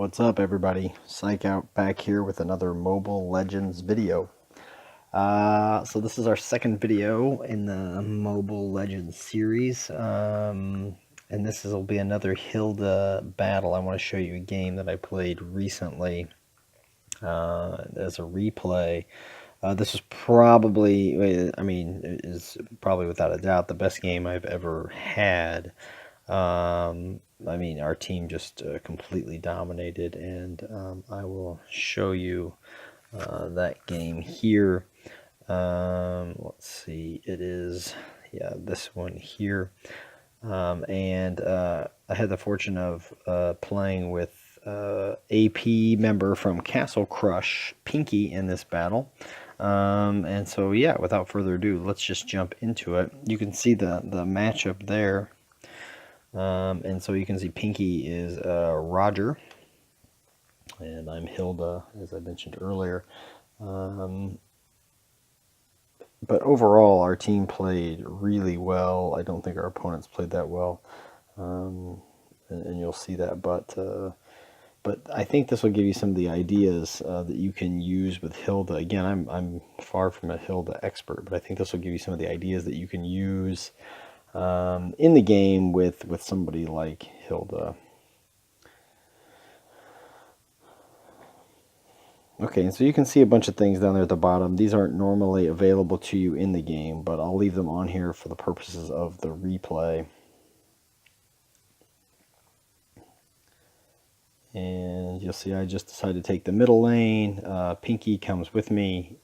What's up, everybody? Psych Out back here with another Mobile Legends video. So this is our second video in the Mobile Legends series, and will be another Hilda battle. I want to show you a game that I played recently as a replay. This is probably, is probably without a doubt the best game I've ever had. Our team just completely dominated, and I will show you that game here. Let's see, it is, yeah, this one here. I had the fortune of playing with AP member from Castle Crush, Pinky, in this battle. And so, yeah, without further ado, let's just jump into it. You can see the matchup there. And so you can see Pinky is Roger, and I'm Hilda, as I mentioned earlier. But overall, our team played really well. I don't think our opponents played that well, and you'll see that. But I think this will give you some of the ideas that you can use with Hilda. Again, I'm far from a Hilda expert, but I think this will give you some of the ideas that you can use in the game with somebody like Hilda. Okay, so you can see a bunch of things down there at the bottom. These aren't normally available to you in the game, but I'll leave them on here for the purposes of the replay. And you'll see I just decided to take the middle lane. Pinky comes with me,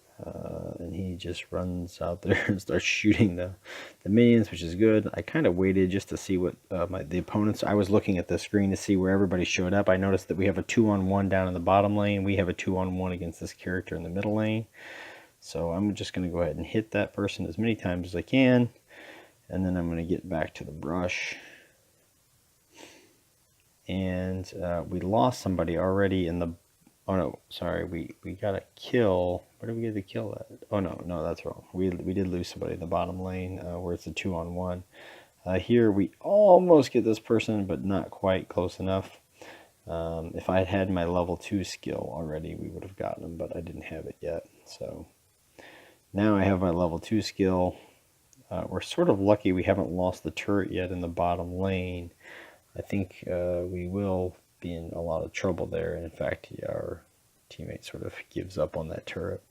and he just runs out there and starts shooting the minions, which is good. I kind of waited just to see what the opponents. I was looking at the screen to see where everybody showed up. I noticed that we have a 2-on-1 down in the bottom lane. We have a 2-on-1 against this character in the middle lane. So I'm just going to go ahead and hit that person as many times as I can, and then I'm going to get back to the brush. And we lost somebody already in the, oh no, sorry, we got a kill. Where did we get the kill at? Oh no, that's wrong. We did lose somebody in the bottom lane where it's a 2-on-1. Here we almost get this person, but not quite close enough. If I had my level 2 skill already, we would have gotten him, but I didn't have it yet. So now I have my level 2 skill. We're sort of lucky we haven't lost the turret yet in the bottom lane. I think we will be in a lot of trouble there. And in fact, our teammate sort of gives up on that turret.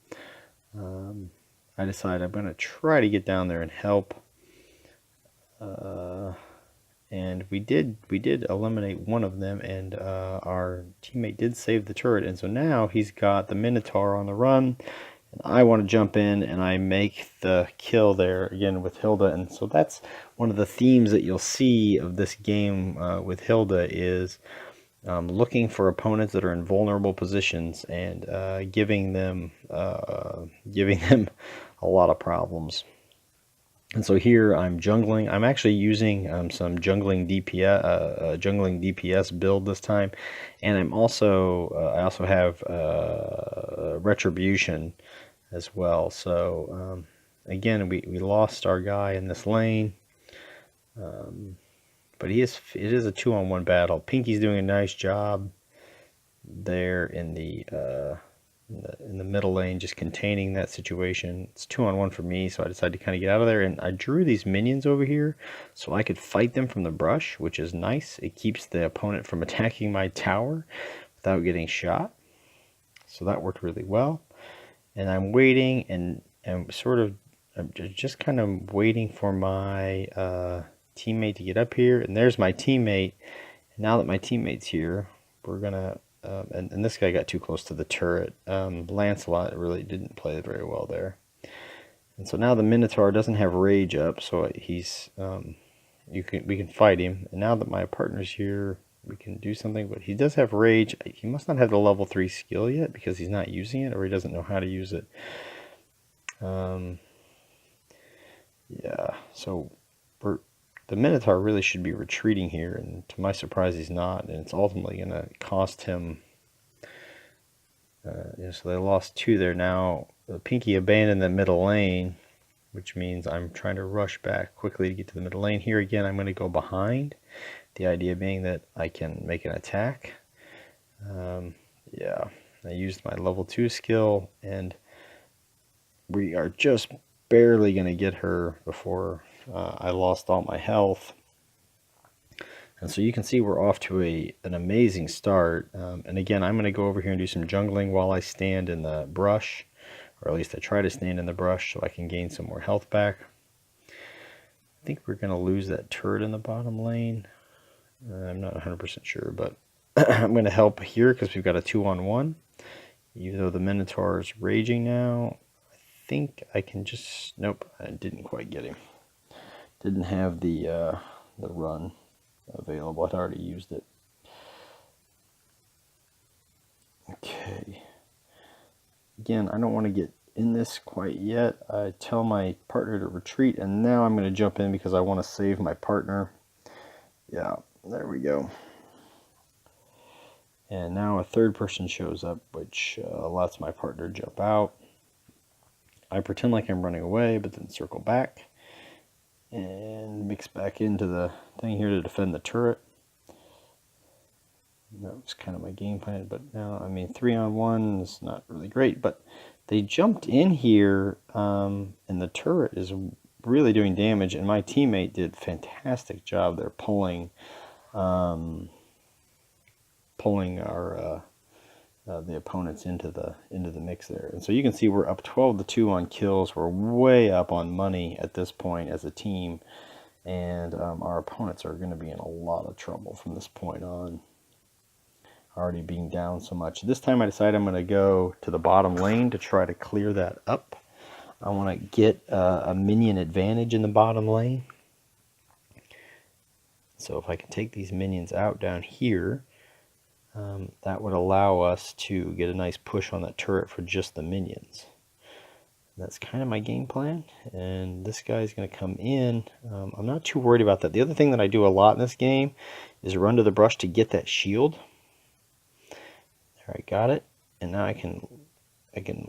I decide I'm going to try to get down there and help. And we did eliminate one of them, and our teammate did save the turret. And so now he's got the Minotaur on the run. And I want to jump in, and I make the kill there again with Hilda. And so that's one of the themes that you'll see of this game with Hilda is looking for opponents that are in vulnerable positions and giving them a lot of problems. And so here I'm jungling. I'm actually using some jungling DPS build this time, and I also have retribution as well. So again, we lost our guy in this lane, but it is a 2-on-1 battle. Pinky's doing a nice job there in the middle lane, just containing that situation. It's 2-on-1 for me, so I decided to kind of get out of there, and I drew these minions over here so I could fight them from the brush, which is nice. It keeps the opponent from attacking my tower without getting shot, so that worked really well. And I'm waiting, and I'm just kind of waiting for my teammate to get up here, and there's my teammate. And now that my teammate's here, we're gonna and this guy got too close to the turret. Lancelot really didn't play very well there. And so now the Minotaur doesn't have rage up, so he's we can fight him. And now that my partner's here, we can do something, but he does have rage. He must not have the level 3 skill yet because he's not using it, or he doesn't know how to use it. Yeah, so the Minotaur really should be retreating here, and to my surprise he's not, and it's ultimately going to cost him. So they lost 2 there. Now Pinky abandoned the middle lane, which means I'm trying to rush back quickly to get to the middle lane. Here again, I'm going to go behind. The idea being that I can make an attack Yeah, I used my level 2 skill, and we are just barely going to get her before I lost all my health. And so you can see we're off to an amazing start. And again, I'm going to go over here and do some jungling while I stand in the brush, or at least I try to stand in the brush so I can gain some more health back. I think we're going to lose that turret in the bottom lane. I'm not 100% sure, but I'm going to help here because we've got a 2-on-1. Even though the Minotaur is raging now, I think I can just... Nope, I didn't quite get him. Didn't have the run available. I'd already used it. Okay. Again, I don't want to get in this quite yet. I tell my partner to retreat, and now I'm going to jump in because I want to save my partner. Yeah, there we go. And now a third person shows up, which lets my partner jump out. I pretend like I'm running away, but then circle back and mix back into the thing here to defend the turret. That was kind of my game plan, but now, I mean, 3-on-1 is not really great, but they jumped in here, and the turret is really doing damage, and my teammate did a fantastic job there pulling our the opponents into the mix there. And so you can see we're up 12-2 on kills. We're way up on money at this point as a team, and our opponents are going to be in a lot of trouble from this point on, already being down so much. This time I decided I'm going to go to the bottom lane to try to clear that up. I want to get a minion advantage in the bottom lane. So if I can take these minions out down here, that would allow us to get a nice push on that turret for just the minions. That's kind of my game plan, and this guy's going to come in. I'm not too worried about that. The other thing that I do a lot in this game is run to the brush to get that shield. There, I got it, and now I can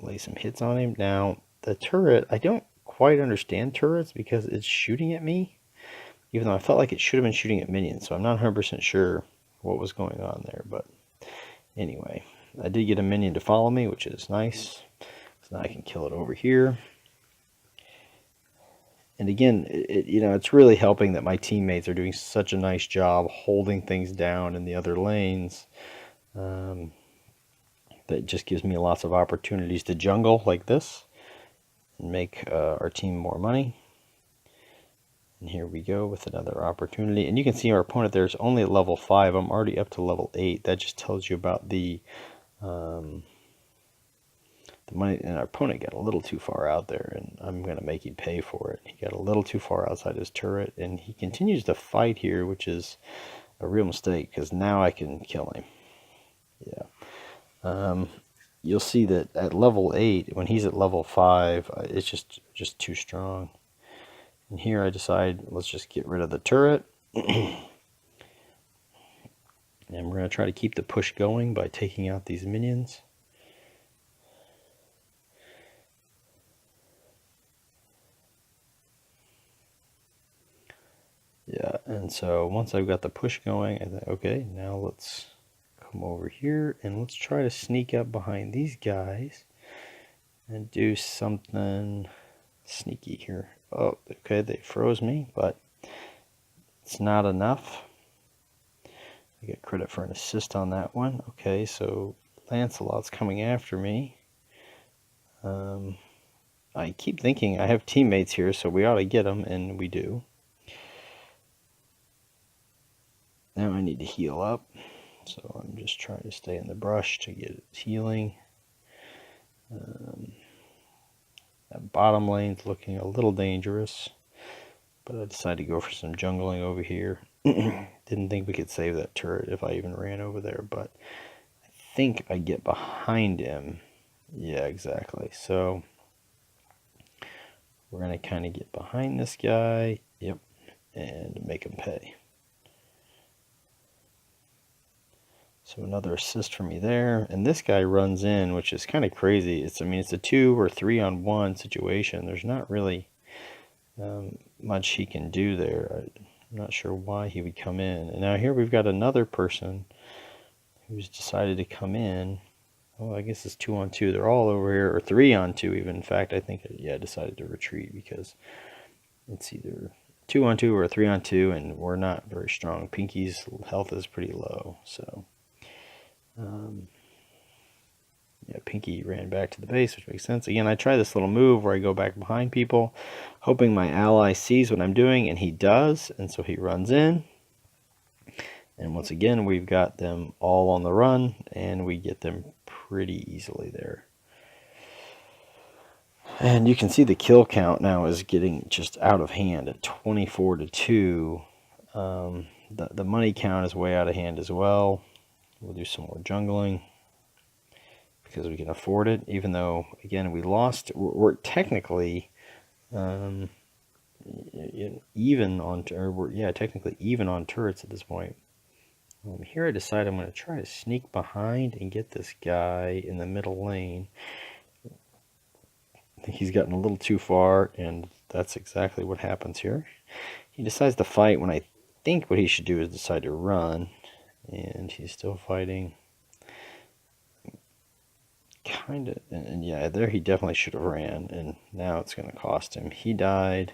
lay some hits on him. Now the turret, I don't quite understand turrets because it's shooting at me, even though I felt like it should have been shooting at minions, so I'm not 100% sure what was going on there. But anyway, I did get a minion to follow me, which is nice. So now I can kill it over here. And again, it's really helping that my teammates are doing such a nice job holding things down in the other lanes. That just gives me lots of opportunities to jungle like this and make our team more money. And here we go with another opportunity. And you can see our opponent there is only at level 5. I'm already up to level 8. That just tells you about the money. And our opponent got a little too far out there, and I'm going to make him pay for it. He got a little too far outside his turret, and he continues to fight here, which is a real mistake because now I can kill him. Yeah. You'll see that at level 8, when he's at level 5, it's just too strong. And here I decide, let's just get rid of the turret. And we're going to try to keep the push going by taking out these minions. Yeah, and so once I've got the push going, I think, okay, now let's come over here and let's try to sneak up behind these guys and do something sneaky here. Oh, okay, they froze me, but it's not enough. I get credit for an assist on that one. Okay, so Lancelot's coming after me. I keep thinking I have teammates here, so we ought to get them, and we do. Now I need to heal up, so I'm just trying to stay in the brush to get it healing. That bottom lane's looking a little dangerous, but I decided to go for some jungling over here. Didn't think we could save that turret if I even ran over there, but I think I get behind him. Yeah, exactly. So we're going to kind of get behind this guy, yep, and make him pay. So another assist for me there, and this guy runs in, which is kind of crazy. It's a 2 or 3-on-1 situation. There's not really much he can do there. I'm not sure why he would come in. And now here we've got another person who's decided to come in. Oh, I guess it's 2-on-2. They're all over here, or 3-on-2 even. In fact, I think, yeah, I decided to retreat because it's either 2-on-2 or 3-on-2, and we're not very strong. Pinky's health is pretty low, so yeah, Pinky ran back to the base, which makes sense. Again, I try this little move where I go back behind people, hoping my ally sees what I'm doing, and he does, and so he runs in. And once again, we've got them all on the run, and we get them pretty easily there. And you can see the kill count now is getting just out of hand at 24-2. The money count is way out of hand as well. We'll do some more jungling because we can afford it, even though, again, we lost. We're technically even on, technically even on turrets at this point. Here I decide I'm going to try to sneak behind and get this guy in the middle lane. I think he's gotten a little too far, and that's exactly what happens here. He decides to fight when I think what he should do is decide to run, and he's still fighting. Kind of, and yeah, there he definitely should have ran, and now it's going to cost him. He died.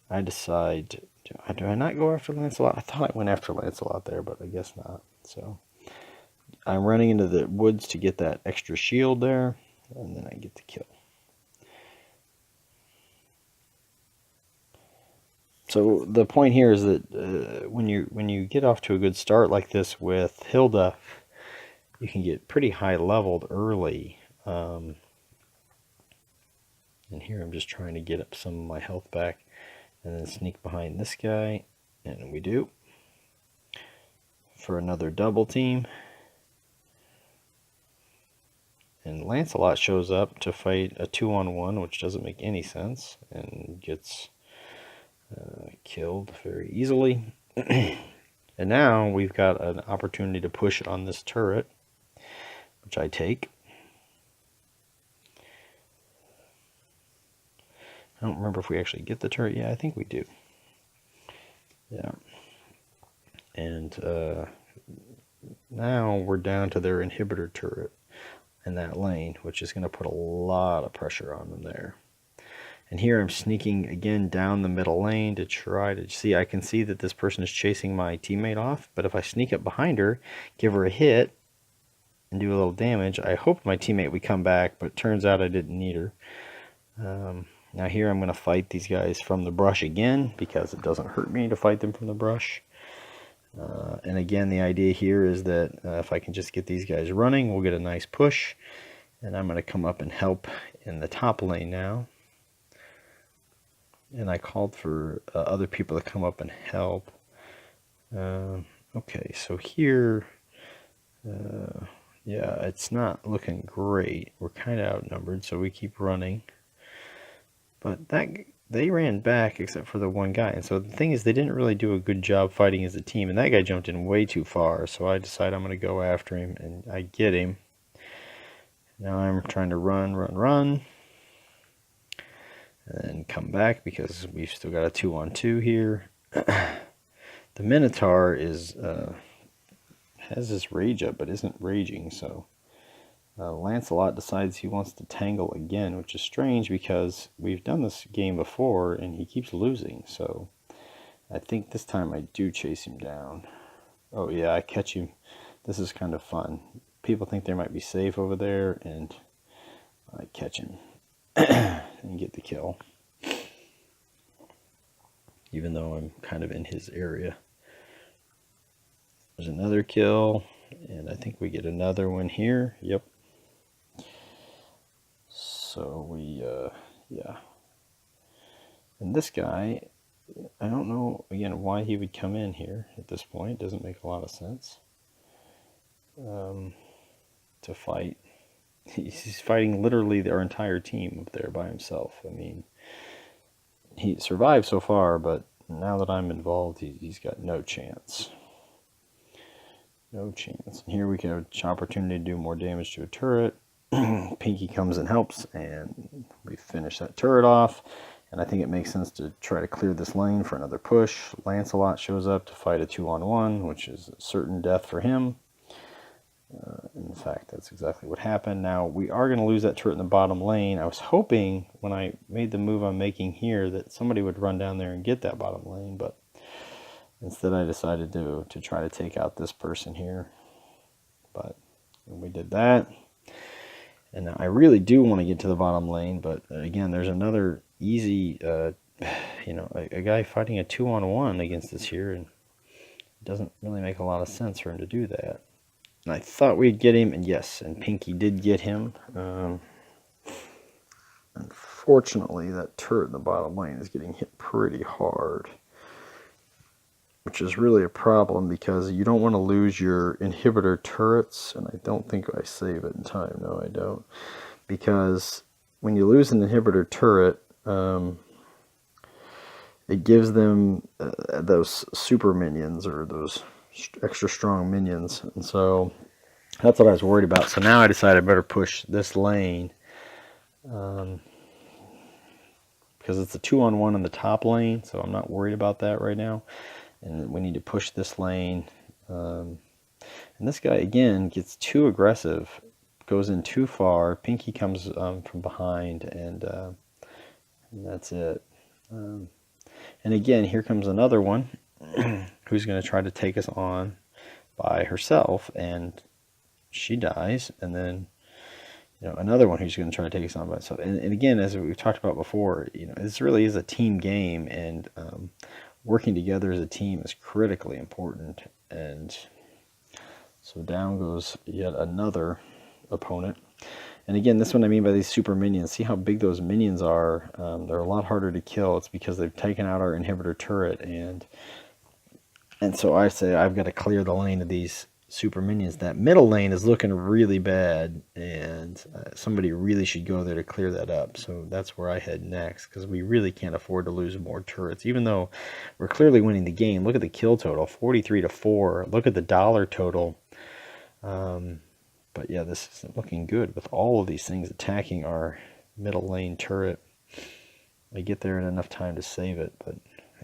I decide, do I not go after Lancelot? I thought I went after Lancelot there, but I guess not. So I'm running into the woods to get that extra shield there, and then I get the kill. So the point here is that when you get off to a good start like this with Hilda, you can get pretty high leveled early. And here I'm just trying to get up some of my health back and then sneak behind this guy, and we do for another double team. And Lancelot shows up to fight a 2-on-1, which doesn't make any sense, and gets killed very easily. And now we've got an opportunity to push on this turret, which I take. I don't remember if we actually get the turret. Yeah, I think we do. Yeah. And now we're down to their inhibitor turret in that lane, which is going to put a lot of pressure on them there. And here I'm sneaking again down the middle lane to try to see. I can see that this person is chasing my teammate off, but if I sneak up behind her, give her a hit, and do a little damage, I hoped my teammate would come back, but it turns out I didn't need her. Now here I'm going to fight these guys from the brush again, because it doesn't hurt me to fight them from the brush. And again, the idea here is that if I can just get these guys running, we'll get a nice push. And I'm going to come up and help in the top lane now. And I called for other people to come up and help. Okay, so here, yeah, it's not looking great. We're kind of outnumbered, so we keep running. But they ran back except for the one guy. And so the thing is, they didn't really do a good job fighting as a team. And that guy jumped in way too far, so I decide I'm going to go after him, and I get him. Now I'm trying to run. And then come back because we've still got a 2-on-2 here. The Minotaur is has this rage up but isn't raging, so Lancelot decides he wants to tangle again, which is strange because we've done this game before and he keeps losing, so I think this time I do chase him down. Oh yeah, I catch him. This is kind of fun. People think they might be safe over there, and I catch him and get the kill, even though I'm kind of in his area. There's another kill, and I think we get another one here. Yep. So we, yeah. And this guy, I don't know, again, why he would come in here at this point. It doesn't make a lot of sense to fight. He's fighting literally our entire team up there by himself. I mean, he survived so far, but now that I'm involved, he's got no chance. No chance. And here we can have an opportunity to do more damage to a turret. Pinky comes and helps, and we finish that turret off. And I think it makes sense to try to clear this lane for another push. Lancelot shows up to fight a 2-on-1, which is a certain death for him. fact, that's exactly what happened. Now, we are going to lose that turret in the bottom lane. I was hoping when I made the move I'm making here that somebody would run down there and get that bottom lane, but instead I decided to try to take out this person here. But we did that. And I really do want to get to the bottom lane, but again, there's another easy, you know, a guy fighting a 2-on-1 against us here, and it doesn't really make a lot of sense for him to do that. And I thought we'd get him, and yes, and Pinky did get him. Unfortunately, that turret in the bottom lane is getting hit pretty hard, which is really a problem because you don't want to lose your inhibitor turrets, and I don't think I save it in time. No, I don't. Because when you lose an inhibitor turret, it gives them those super minions, or those extra strong minions, and so that's what I was worried about. So now I decided I better push this lane, because it's a 2-on-1 in the top lane, so I'm not worried about that right now. And we need to push this lane, and this guy again gets too aggressive, goes in too far. Pinky comes from behind, and that's it. And again, here comes another one who's going to try to take us on by herself, and she dies. And then, you know, another one who's going to try to take us on by herself. And again, as we've talked about before, you know, this really is a team game, and working together as a team is critically important. And so down goes yet another opponent. And again, this is what I mean by these super minions. See how big those minions are? They're a lot harder to kill. It's because they've taken out our inhibitor turret, and so I say I've got to clear the lane of these super minions. That middle lane is looking really bad, and somebody really should go there to clear that up. So that's where I head next, because we really can't afford to lose more turrets, even though we're clearly winning the game. Look at the kill total, 43-4. Look at the dollar total. But yeah, this isn't looking good with all of these things attacking our middle lane turret. I get there in enough time to save it, but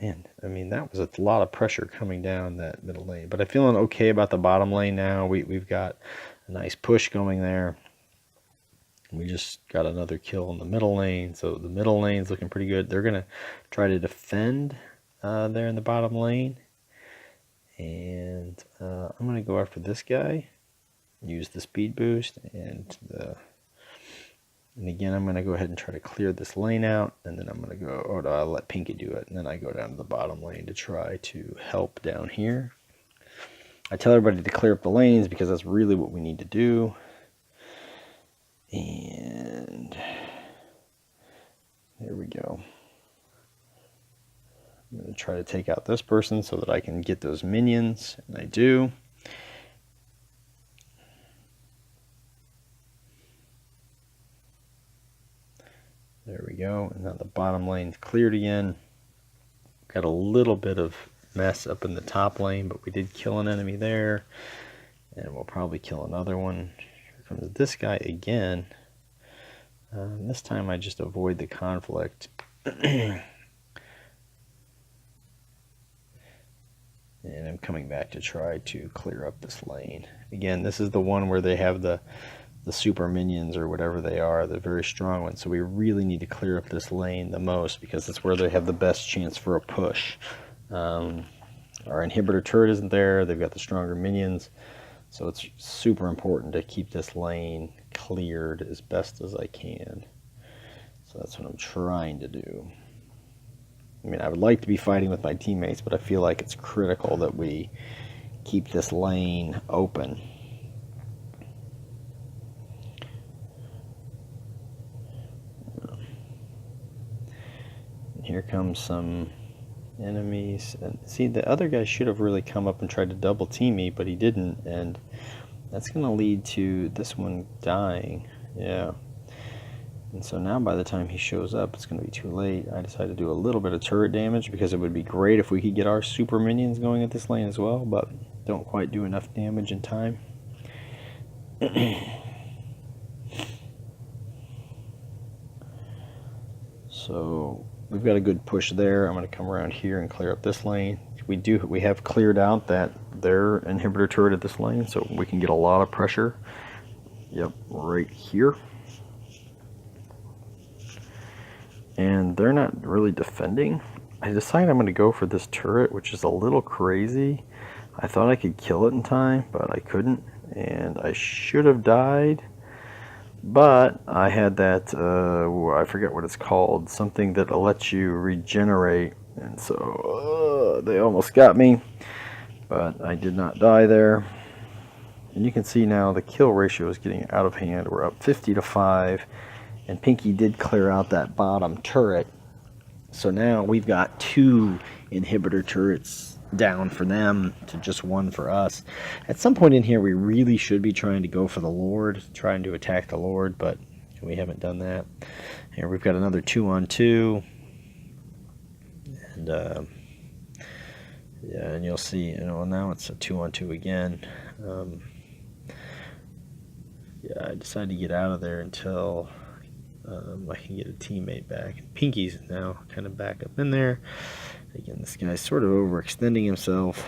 man, I mean, that was a lot of pressure coming down that middle lane. But I'm feeling okay about the bottom lane now. We've got a nice push going there. We just got another kill in the middle lane, so the middle lane's looking pretty good. They're going to try to defend there in the bottom lane. And I'm going to go after this guy. Use the speed boost, and again I'm going to go ahead and try to clear this lane out, and then I'm going to go, or no, I'll let Pinky do it, and then I go down to the bottom lane to try to help down here. I tell everybody to clear up the lanes because that's really what we need to do. And there we go. I'm going to try to take out this person so that I can get those minions, and I do. There we go, and now the bottom lane's cleared again. Got a little bit of mess up in the top lane, but we did kill an enemy there, and we'll probably kill another one. Here comes this guy again. This time I just avoid the conflict. And I'm coming back to try to clear up this lane. Again, this is the one where they have the super minions, or whatever they are, the very strong ones. So we really need to clear up this lane the most, because that's where they have the best chance for a push. Our inhibitor turret isn't there. They've got the stronger minions. So it's super important to keep this lane cleared as best as I can. So that's what I'm trying to do. I mean, I would like to be fighting with my teammates, but I feel like it's critical that we keep this lane open. Here comes some enemies, and see, the other guy should have really come up and tried to double team me, but he didn't, and that's going to lead to this one dying. Yeah, and so now by the time he shows up, it's going to be too late. I decided to do a little bit of turret damage because it would be great if we could get our super minions going at this lane as well, but don't quite do enough damage in time. So we've got a good push there. I'm going to come around here and clear up this lane. We have cleared out their inhibitor turret at this lane, so we can get a lot of pressure Yep, right here. And they're not really defending. I decided I'm going to go for this turret, which is a little crazy. I thought I could kill it in time, but I couldn't. And I should have died. But I had that, I forget what it's called, something that lets you regenerate. And so they almost got me. But I did not die there. And you can see now the kill ratio is getting out of hand. We're up 50-5. And Pinky did clear out that bottom turret. So now we've got 2 inhibitor turrets down for them to just 1 for us. At some point in here, we really should be trying to go for the Lord, trying to attack the Lord, but we haven't done that. Here we've got another 2-on-2. And yeah, and you'll see, now it's a 2-on-2 again. Yeah, I decided to get out of there until I can get a teammate back. Pinky's now kind of back up in there. Again, this guy's sort of overextending himself.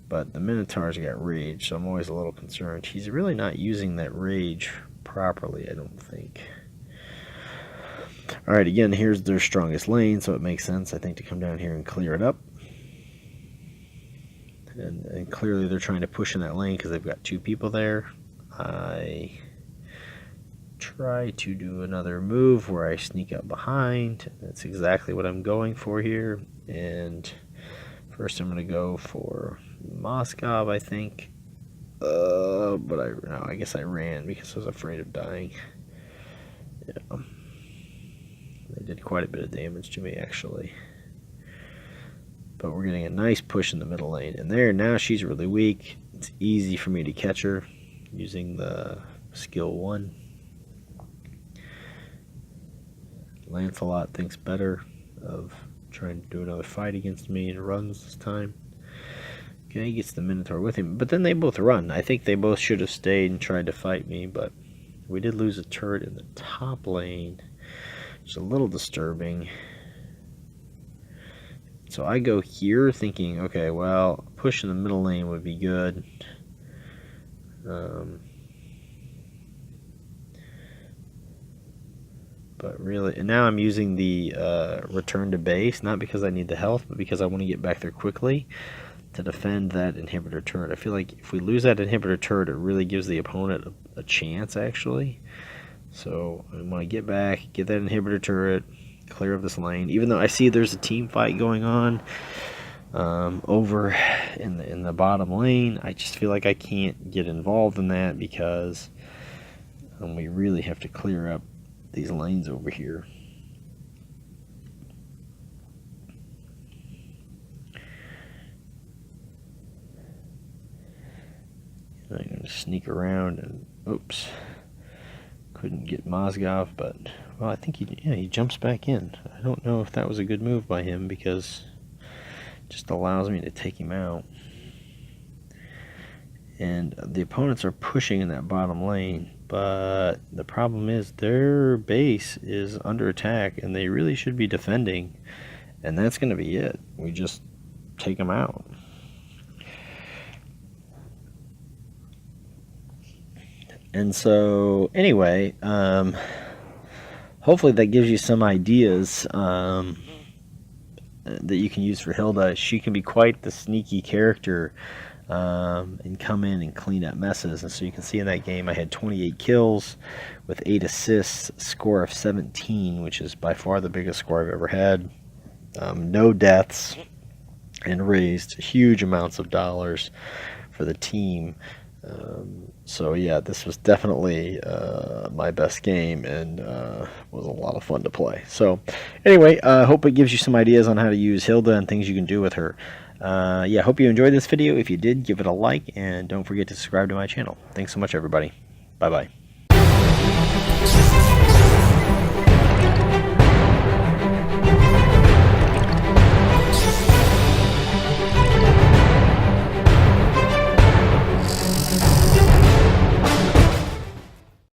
But the Minotaur's got rage, so I'm always a little concerned. He's really not using that rage properly, I don't think. Alright, again, here's their strongest lane, so it makes sense, I think, to come down here and clear it up. And clearly they're trying to push in that lane because they've got 2 people there. I try to do another move where I sneak up behind. That's exactly what I'm going for here. And first I'm going to go for Moskov, I think. But I guess I ran because I was afraid of dying. Yeah. They did quite a bit of damage to me, actually. But we're getting a nice push in the middle lane. And there, now she's really weak. It's easy for me to catch her using the skill 1. Lancelot thinks better of trying to do another fight against me and runs this time. Okay, he gets the Minotaur with him. But then they both run. I think they both should have stayed and tried to fight me, but we did lose a turret in the top lane. It's a little disturbing. So I go here thinking, okay, well, push in the middle lane would be good. But really, and now I'm using the return to base, not because I need the health, but because I want to get back there quickly to defend that inhibitor turret. I feel like if we lose that inhibitor turret, it really gives the opponent a chance, actually. So I want to get back, get that inhibitor turret, clear of this lane. Even though I see there's a team fight going on over in the bottom lane, I just feel like I can't get involved in that because we really have to clear up these lanes over here. I'm going to sneak around and oops. Couldn't get Mozgov, but well, I think he jumps back in. I don't know if that was a good move by him because it just allows me to take him out. And the opponents are pushing in that bottom lane, but the problem is their base is under attack and they really should be defending, and that's going to be it. We just take them out. And so, anyway, hopefully that gives you some ideas that you can use for Hilda. She can be quite the sneaky character and come in and clean up messes. And so you can see in that game I had 28 kills with 8 assists, score of 17, which is by far the biggest score I've ever had. No deaths, and raised huge amounts of dollars for the team. So yeah, this was definitely my best game and was a lot of fun to play. So anyway, hope it gives you some ideas on how to use Hilda and things you can do with her. Yeah, hope you enjoyed this video. If you did, give it a like and don't forget to subscribe to my channel. Thanks so much, everybody. Bye-bye.